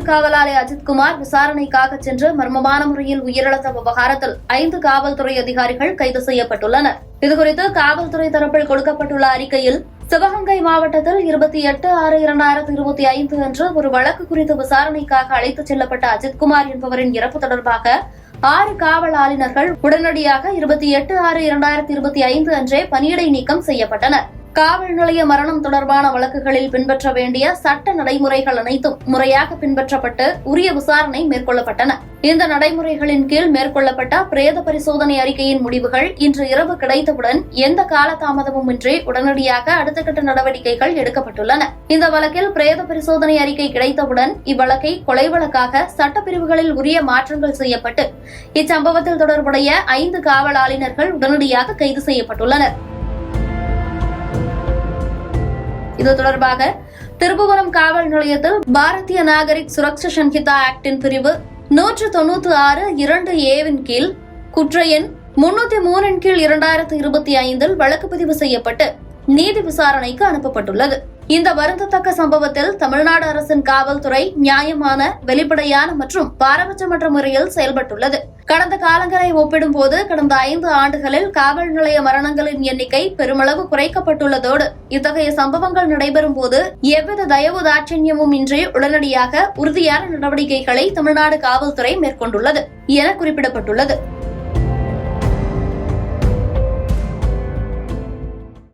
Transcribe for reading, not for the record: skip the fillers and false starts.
காவலாளி அஜித்குமார் விசாரணைக்காக சென்று மர்மமான முறையில் உயிரிழந்த விவகாரத்தில் 5 காவல்துறை அதிகாரிகள் கைது செய்யப்பட்டுள்ளனர். இதுகுறித்து காவல்துறை தரப்பில் கொடுக்கப்பட்டுள்ள அறிக்கையில், சிவகங்கை மாவட்டத்தில் 28/6/2025 அன்று ஒரு வழக்கு குறித்து விசாரணைக்காக அழைத்துச் செல்லப்பட்ட அஜித்குமார் என்பவரின் இறப்பு தொடர்பாக 6 காவல் ஆளுநர்கள் உடனடியாக 28/6/2025 அன்றே பணியிடை நீக்கம் செய்யப்பட்டனர். காவல் நிலைய மரணம் தொடர்பான வழக்குகளில் பின்பற்ற வேண்டிய சட்ட நடைமுறைகள் அனைத்தும் முறையாக பின்பற்றப்பட்டு உரிய விசாரணை மேற்கொள்ளப்பட்டன. இந்த நடைமுறைகளின் கீழ் மேற்கொள்ளப்பட்ட பிரேத பரிசோதனை அறிக்கையின் முடிவுகள் இன்று இரவு கிடைத்தவுடன் எந்த காலதாமதமும் இன்றி உடனடியாக அடுத்த கட்ட நடவடிக்கைகள் எடுக்கப்பட்டுள்ளன. இந்த வழக்கில் பிரேத பரிசோதனை அறிக்கை கிடைத்தவுடன் இவ்வழக்கை கொலை வழக்காக சட்டப்பிரிவுகளில் உரிய மாற்றங்கள் செய்யப்பட்டு இச்சம்பவத்தில் தொடர்புடைய 5 காவல் ஆளுநர்கள் உடனடியாக கைது செய்யப்பட்டுள்ளனர். இது தொடர்பாக திருப்புவனம் காவல் நிலையத்தில் பாரதிய நாகரிக் சுரக்ஷா சன்ஹிதா ஆக்டின் பிரிவு 196(2)A கீழ் குற்ற எண் 303 கீழ் 2025 வழக்கு பதிவு செய்யப்பட்டு நீதி விசாரணைக்கு அனுப்பப்பட்டுள்ளது. இந்த வருந்தத்தக்க சம்பவத்தில் தமிழ்நாடு அரசின் காவல்துறை நியாயமான, வெளிப்படையான மற்றும் பாரபட்சமற்ற முறையில் செயல்பட்டுள்ளது. கடந்த காலங்களை ஒப்பிடும்போது கடந்த 5 ஆண்டுகளில் காவல் நிலைய மரணங்களின் எண்ணிக்கை பெருமளவு குறைக்கப்பட்டுள்ளதோடு இத்தகைய சம்பவங்கள் நடைபெறும் போது எவ்வித தயவு தாட்சண்யமும் இன்றி உடனடியாக உறுதியான நடவடிக்கைகளை தமிழ்நாடு காவல்துறை மேற்கொண்டுள்ளது என குறிப்பிடப்பட்டுள்ளது.